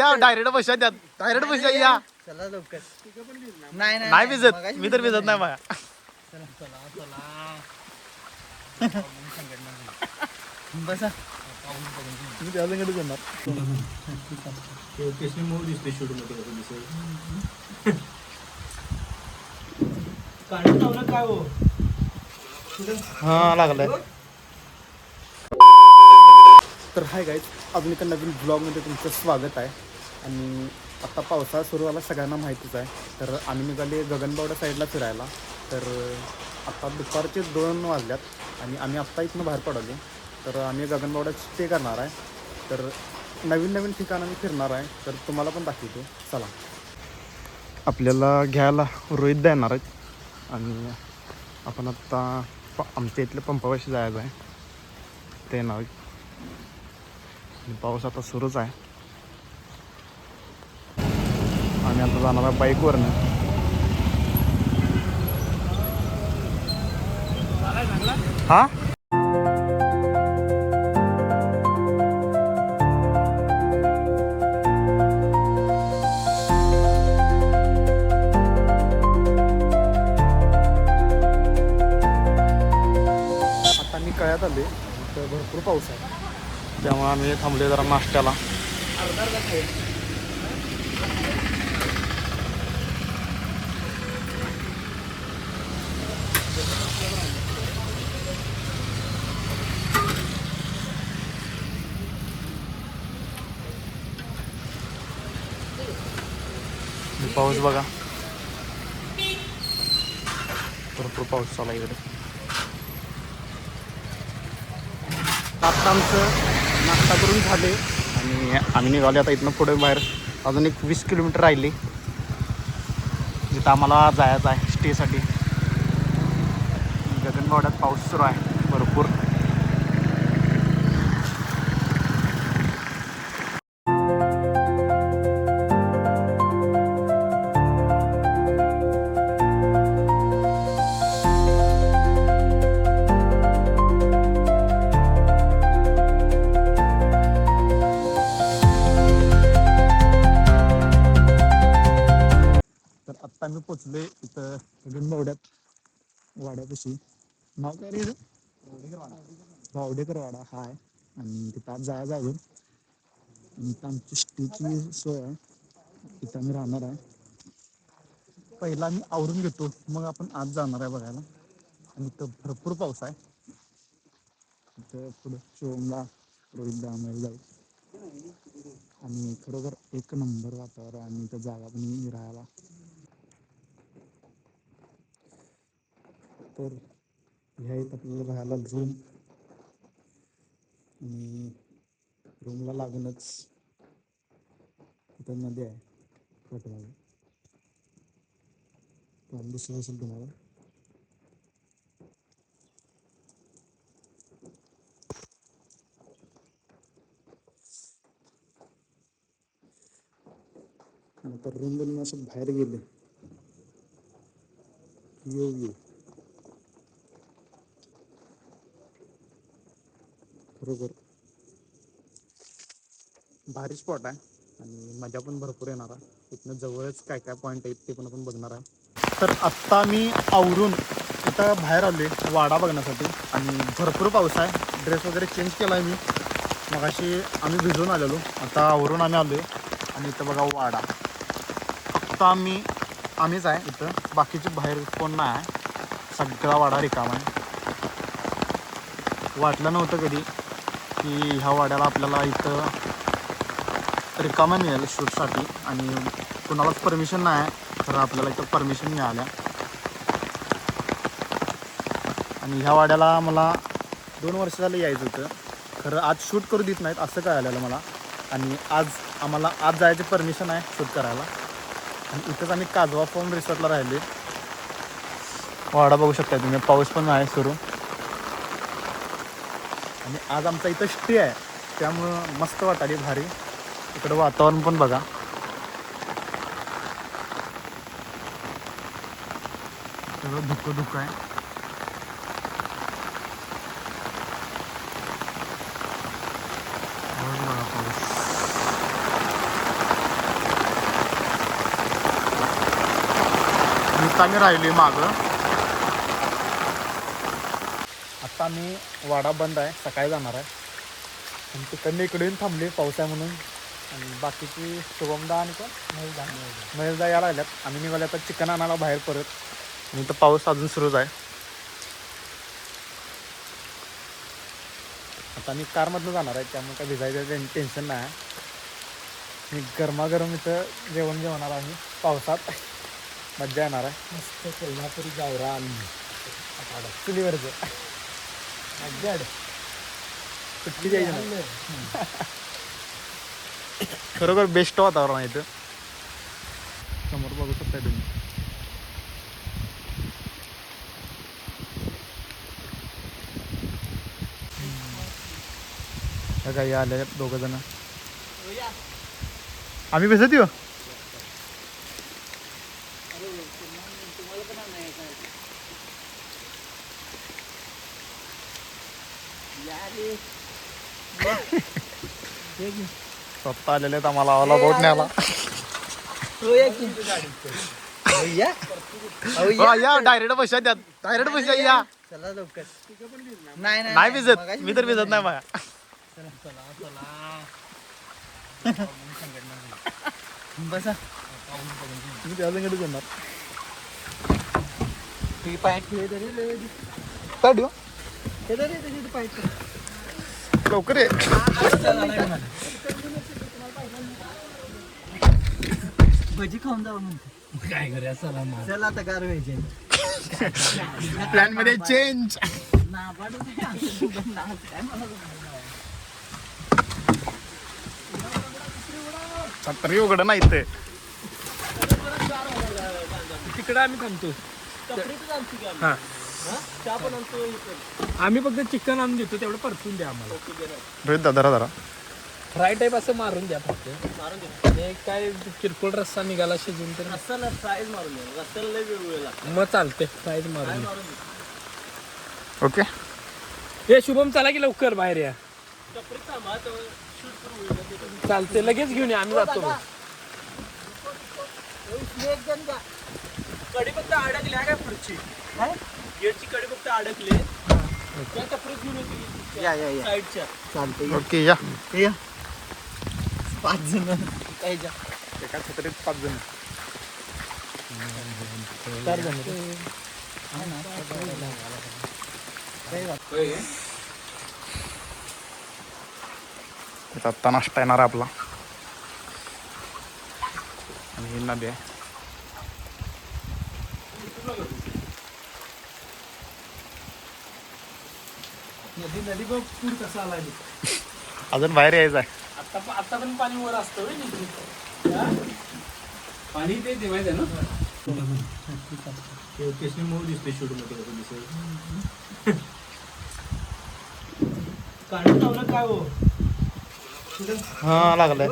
या डायरेक्ट पैसा द्या डायरेक्ट पैसा या चला लवकर. नाही भिजत मी तर भिजत नाही माझ्या बसा तुम्ही त्या संगत जाणार हा लागलाय. तर हाय गाईज, अजून एका नवीन ब्लॉगमध्ये तुमचं स्वागत आहे. आणि आत्ता पावसाळा सुरू झाला सगळ्यांना माहितीच आहे. तर आम्ही निघाले गगनबावडा साईडला फिरायला. तर आत्ता दुपारचे 2 वाजल्यात आणि आम्ही आत्ता इथनं बाहेर पडलो. तर आम्ही गगनबावड्यात स्टे करणार आहे. तर नवीन नवीन ठिकाणं मी फिरणार आहे. तर तुम्हाला पण दाखवतो, चला. आपल्याला घ्यायला रोहित येणार आहेत आणि आपण आत्ता आमच्या इथल्या पंपापाशी जायचं आहे. ते येणार आहेत. पाऊस आता सुरूच आहे. आम्ही आता जाणार आहे बाईकवरनं. हा आता मी कळ्यात आले तर भरपूर पाऊस आहे. त्यामुळे आम्ही थांबले जरा नाश्त्याला. पाऊस बघा, भरपूर पाऊस चालू इकडे. आता आमचं नाश्ता करून झाले आणि आम्ही निघाले आता इथनं पुढे बाहेर. अजून एक 20 किलोमीटर राहिली जिथं आम्हाला जायचं आहे स्टेसाठी. गगनबावड्यात पाऊस सुरू आहे भरपूर. तर आत्ता मी पोचले इथं गगनबावड्यात वाड्यापाशी. नाव काय रे? भावडेकर वाडा हा आहे. आणि तिथं आज जायचं अजून. आणि इथं आमची स्टेची सोय आहे. इथं आम्ही राहणार आहे. पहिला मी आवरून घेतो, मग आपण आज जाणार आहे बघायला. आणि इथं भरपूर पाऊस आहे. इथं पुढं शोमला रोहित दामल जाऊ. आणि खरोखर एक नंबर वातावरण आणि इथं जागा पण राहायला. तर ह्या इथं आपल्याला राहायला रूम आणि रूमला लागूनच इथं नदी आहे पाठीमागे. पाणी दिसत असेल तुम्हाला. नंतर रूम बनवून असं बाहेर गेले येऊ बरोबर भारी स्पॉट आहे आणि मजा पण भरपूर येणार आहे. इथनं जवळच काय काय पॉईंट आहेत ते पण आपण बघणार आहे. तर आत्ता मी आवरून इथं बाहेर आले वाडा बघण्यासाठी. आणि भरपूर पाऊस आहे. ड्रेस वगैरे चेंज केला आहे मी. मगाशी आम्ही भिजून आलेलो, आता आवरून आम्ही आलो आहे. आणि इथं बघा वाडा. फक्त आम्हीच आहे इथं, बाकीचे बाहेर कोण नाही आहे. सगळा वाडा रिकामा आहे. वाटलं नव्हतं कधी की ह्या वाड्याला आपल्याला इथं रिकामा मिळेल शूटसाठी. आणि कुणालाच परमिशन नाही आहे, तर आपल्याला इथं परमिशन मिळाल्या. आणि ह्या वाड्याला मला 2 वर्ष झालं यायचं होतं. खरं आज शूट करू देत नाहीत असं काय आलेलं मला. आणि आज आम्हाला आज जायची परमिशन आहे शूट करायला. आणि इथंच आम्ही काजवा फॉर्म रिसॉर्टला राहिले. वाडा बघू शकता तुम्ही, पाऊस पण आहे सुरू. आणि आज आमचा इथं स्टे आहे त्यामुळं मस्त वाटाली भारी. इकडं वातावरण पण बघा. सगळं धुकं आहे. आता आम्ही राहिलोय मागं. आता आम्ही वाडा बंद आहे, सकाळी जाणार आहे. आणि तिकडनं इकडे येऊन थांबले पाऊस आहे म्हणून. आणि बाकीची शुभमदा आणि कोण महेशदा यायला लागल्यात. आम्ही निघाले आता चिकन आणायला बाहेर परत. आणि इथं पाऊस अजून सुरूच आहे. आता मी कारमधनं जाणार आहे, त्यामुळे काय भिजायचं टेन्शन नाही आहे. मी गरमागरम इथं जेवण जेवणार आहे पावसात. मज्जा येणार आहे. मस्त कोल्हापुरी गावरान चुलीवरचं मज्जाड सुट्टी द्यायची नाही. खरोखर बेस्ट वातावरण आहे इथं. समोर बघू शकता तुम्ही. काही आले दोघं जण. आम्ही भिजत येऊ. स्वतः आलेले आहेत आम्हाला आवाला बोट न्यायला. या डायरेक्ट पैसा द्या, डायरेक्ट पैसा या. चला लवकर. नाही नाही भिजत, मी तर भिजत नाही बघा. बसा. मी त्याच्याकडे जाणार. पाय ठेव काय देऊ पाय लवकर ये. भजी खाऊन जाऊ म्हणते. काय करूया चला आता गार व्हायचे. प्लॅन मध्ये चेंज. तरी उघड नाही ते. तिकडं आम्ही थांबतो. हा आम्ही फक्त चिकन आणून देतो, तेवढं परतून द्या आम्हाला. रोहित दादा जरा फ्राय टाईप असं मारून द्या फक्त. आणि काय किरकोळ रस्सा निघाला शिजून तर फ्राईज मारून द्या. रस्त्याला लय वेळ लागतो. मग चालते. फ्राईज मारून द्या. ओके. हे शुभम चला की लवकर बाहेर या. चालते लगेच घेऊन या, आम्ही जातो. कडी फक्त अडकल्या काय पुढची गेटची कडी फक्त अडकले. त्या टपरीत घेऊन होती साईडच्या. चालते ओके या. 5 जण एका छत्रीत 5 जण. 4 जण. आत्ता नाश्ता येणार आपला. आणि ही नदी आहे. नदी बघ पूर कसा आला. अजून बाहेर यायचं आहे. आता पण पाणी वर असतं. पाणी ते देवायचं ना. मऊ दिसते शूट मध्ये. काढून लावलं काय हो. हा लागलाय.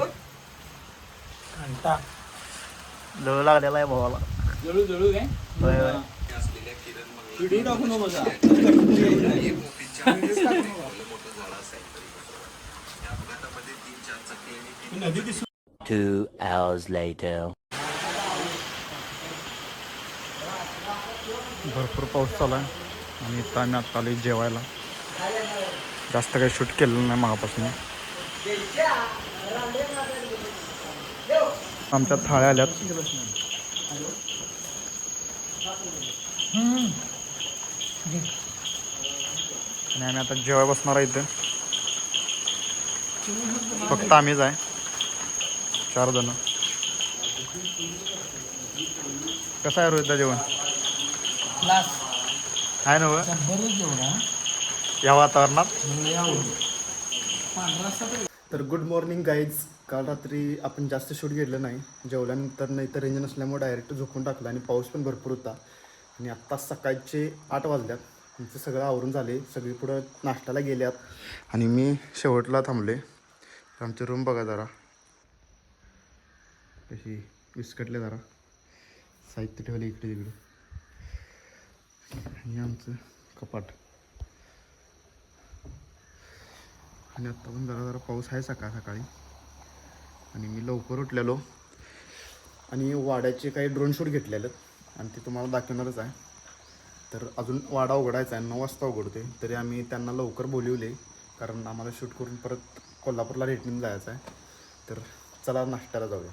घंटा जळू लागलेला आहे भावाला. जळू जळू काय होय, होय. व्हिडिओ टाकू नको बघा. 2 hours later. भरपूर पाऊस चालू आहे. आणि इथं आम्ही आत्ता आलो जेवायला. जास्त काही शूट केलेलं नाही मागापासून. आमच्या थाळ्या आल्यात. आणि आम्ही आता जेवाय बसणार आहे इथं. फक्त आम्हीच आहे, 4 जण. कसं आहे रोहितदा जेवण? आहे ना या वातावरणात. तर गुड मॉर्निंग गाईज. काल रात्री आपण जास्त शूट घेतलं नाही. जेवल्यानंतर नाही तर रेंज नसल्यामुळे डायरेक्ट झोपून टाकलं. आणि पाऊस पण भरपूर होता. आणि आत्ता सकाळचे 8 वाजल्यात. आमचं सगळं आवरून झाले. सगळी पुढं नाश्त्याला गेल्यात. आणि मी शेवटला थांबले. आमची रूम बघा जरा कशी विस्कटले. जरा साहित्य ठेवले इकडे तिकडे. आणि आमचं कपाट. आणि आत्ता पण जरा जरा पाऊस आहे सकाळी. आणि मी लवकर उठलेलो. आणि वाड्याचे काही ड्रोन शूट घेतलेलं. आणि ती तुम्हाला दाखवणारच आहे. तर अजून वाडा उघडायचा आहे, 9 वाजता उघडते. तरी आम्ही त्यांना लवकर बोलवले कारण आम्हाला शूट करून परत कोल्हापूरला रिटर्न जायचं आहे. तर चला नाश्त्याला जाऊया.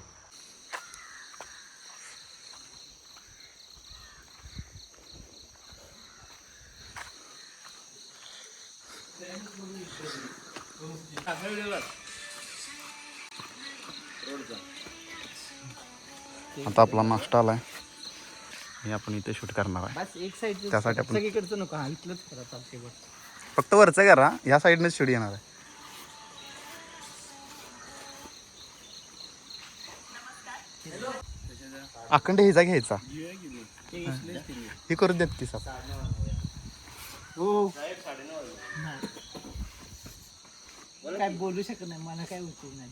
आता आपला नाश्ता आलाय, हे आपण इथे शूट करणार आहे. बस एक साईड त्यासाठी आपण सगळीकडचं नको, हा इथलंच करा चालते बघ. फक्त वरचं करा, या साईडनेच शूट येणार आहे. अखंड हिजा घ्यायचा, हे करू देत ती साप. हो काय बोलू शकत नाही, मला काय उपयोग नाही.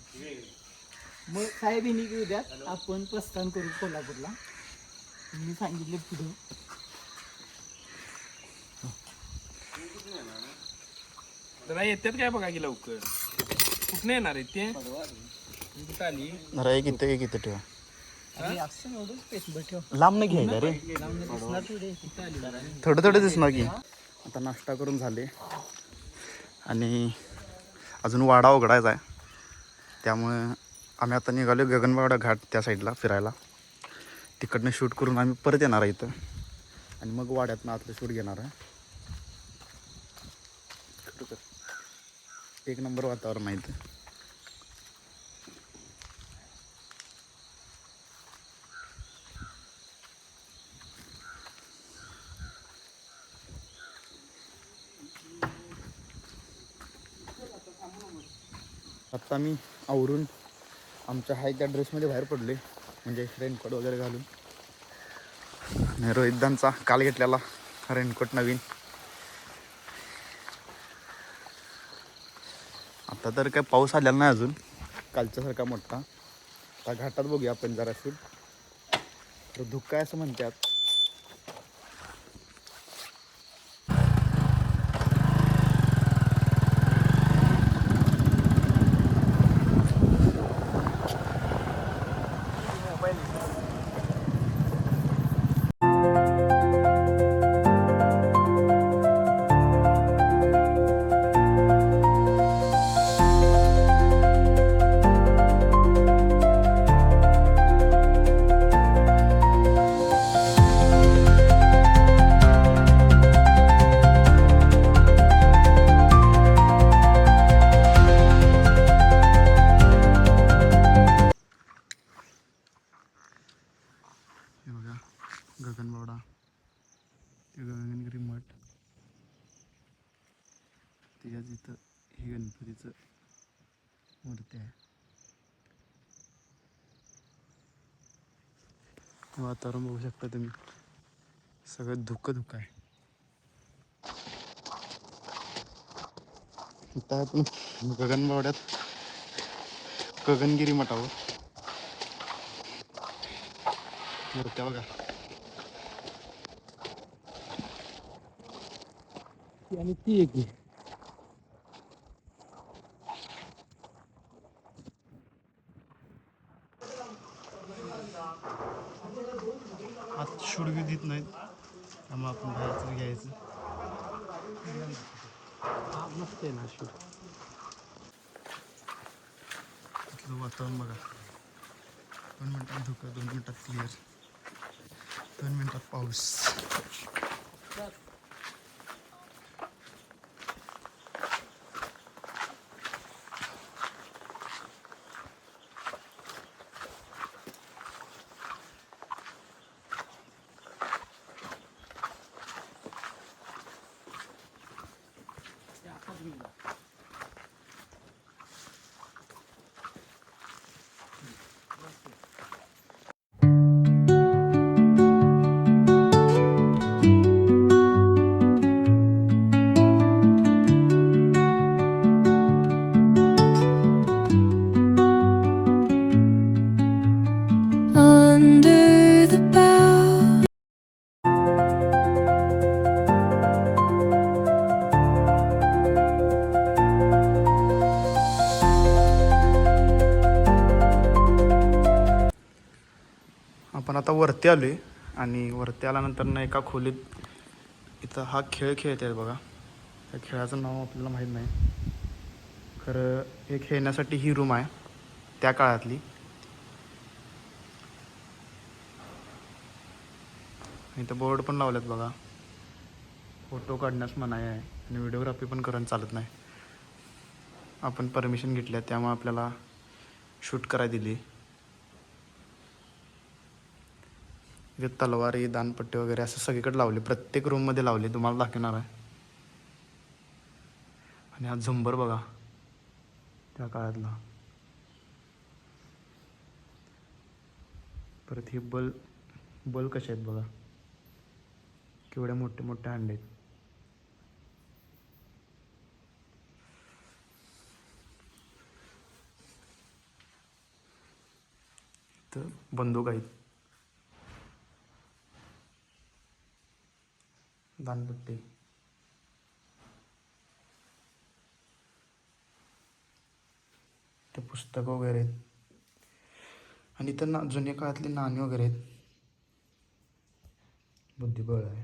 मग साहेब हिनी घेऊ द्या, आपण प्रस्थान करू कोल्हापूरला. मी सांगितले पुढं जरा येतात काय बघा की लवकर. कुठं येणार आहे ते कुठं आली. जरा एक इथं ठेवा, अरे असं एवढंच पेट ठेव. लांब नाही घ्यायचं रे, दिसणार थोडे कुठं आली. थोडं दिसणार की. आता नाश्ता करून झाले आणि अजून वाडा उघडायचा आहे, त्यामुळे आम्ही आता निघालो गगनबावडा घाट त्या साईडला फिरायला. तिकडनं शूट करून आम्ही परत येणार आहे इथं आणि मग वाड्यातनं आतलं शूट घेणार आहे. एक नंबर वातावरण आहे इथं. आत्ता मी आवरून आमच्या हाय त्या ड्रेसमध्ये बाहेर पडले, म्हणजे रेनकोट वगैरे घालून. आणि रोहितदांचा काल घेतलेला रेनकोट नवीन. आता तर काय पाऊस आलेला नाही अजून कालच्यासारखा मोठा. आता घाटात बघूया आपण जरा शूट. तर धुक्का असं म्हणतात. हे बघा गगनबावडा, ते गगनगिरी मठ, त्याच्यात इथं ही गणपतीचं मूर्ती आहे. वातावरण बघू शकता तुम्ही, सगळं धुकं आहे. आता आपण गगनबावड्यात गगनगिरी मठावर मूर्त्या बघा. आणि ती एक आत शूट बी देत नाहीत, त्यामुळे आपण बाहेरच घ्यायचं. मस्त आहे ना शूट. तिथलं वातावरण बघा. 2 मिनिटात धुकं, 2 मिनिटात क्लिअर, 2 मिनिटात पाऊस. Under the bow. आपण आता वरती आलोय आणि वरती आल्यानंतर ना एका खोलीत इथं हा खेळ खेळते बघा. त्या खेळाचं नाव आपल्याला माहीत नाही. खरं हे खेळण्यासाठी ही रूम आहे त्या काळातली. इथं बोर्ड पण लावल्यात बघा. फोटो काढण्यास मनाई आहे आणि व्हिडिओग्राफी पण करून चालत नाही. आपण परमिशन घेतली आहे त्यामुळे आपल्याला शूट करायला दिली. इथे तलवारी दानपट्टे वगैरे असं सगळीकडे लावले. प्रत्येक रूममध्ये लावले. तुम्हाला दाखवणार आहे. आणि हा झुंबर बघा त्या काळातला. परत हे बल कसे आहेत बघा. केवढे मोठे मोठे अंडे आहेत. इथं बंदूक आहेत. दानपट्टे. ते पुस्तकं वगैरे आहेत. आणि इथं जुन्या काळातली नाणी वगैरे आहेत. बुद्धिबळ आहे.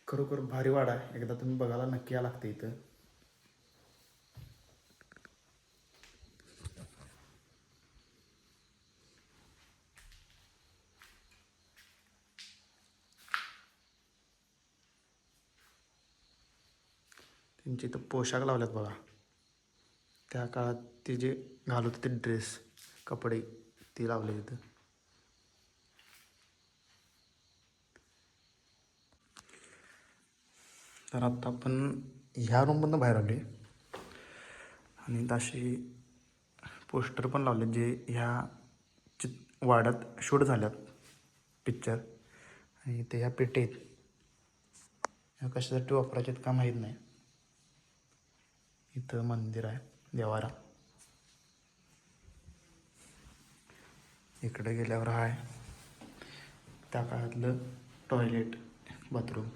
खरोखर भारी वाडा आहे. एकदा तुम्ही बघायला नक्की या लागते इथं. त्यांचे इथं पोशाख लावल्यात बघा. त्या काळात ते जे घालत होते ड्रेस कपडे ते लावले तिथं. तर आता आपण ह्या रूममधून बाहेर आले आणि अशी पोस्टर पण लावले जे ह्या वाड्यात शूट झाल्यात पिक्चर. आणि ते ह्या पेटीत ह्या कशासाठी वापरायचे का माहीत नाही. इथं मंदिर आहे देवारा. इकडे गेल्यावर आहे त्या काळातलं टॉयलेट बाथरूम.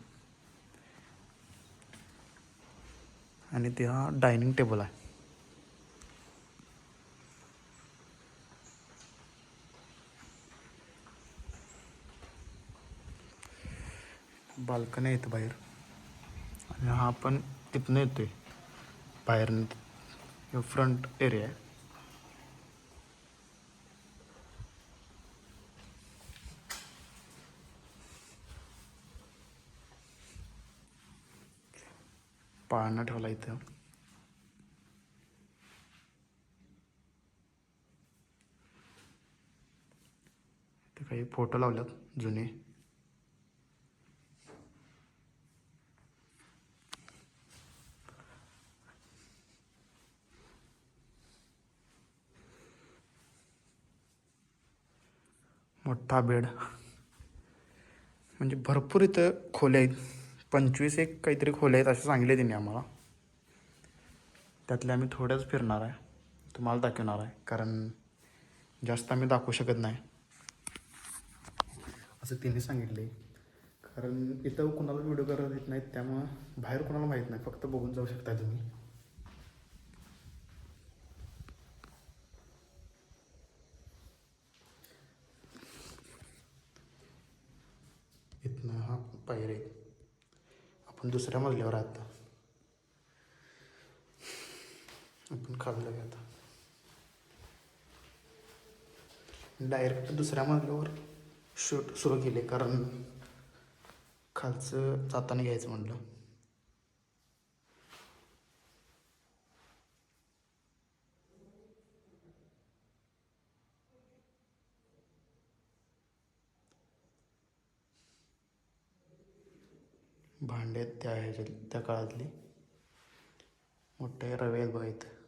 आणि ते हा डायनिंग टेबल आहे. बाल्कनी आहे इथं बाहेर. आणि हा पण तिथनं येतोय बाहेर. फ्रंट एरिया आहे. पाळणा ठेवला इथं. ते काही फोटो लावल्यात जुने. मोठा बेड. म्हणजे भरपूर इथं खोल्या आहेत. 25 एक काहीतरी खोल्या आहेत असं सांगितले त्यांनी आम्हाला. त्यातल्या आम्ही थोड्याच फिरणार आहे. तुम्हाला दाखवणार आहे कारण जास्त आम्ही दाखवू शकत नाही असं त्यांनी सांगितले. कारण इथं कुणाला व्हिडिओ करत येत नाहीत त्यामुळं बाहेर कुणाला माहीत नाही. फक्त बघून जाऊ शकता तुम्ही. इथनं हा पायरी. आपण दुसऱ्या मजल्यावर आहात. आपण खाल्लं घ्या आता. डायरेक्ट दुसऱ्या मजल्यावर शूट सुरू केले कारण खालचं जाताना घ्यायचं म्हटलं. भांडे त्या ह्याच्यात त्या काळातली मोठे रवे आहेत बघा इथं.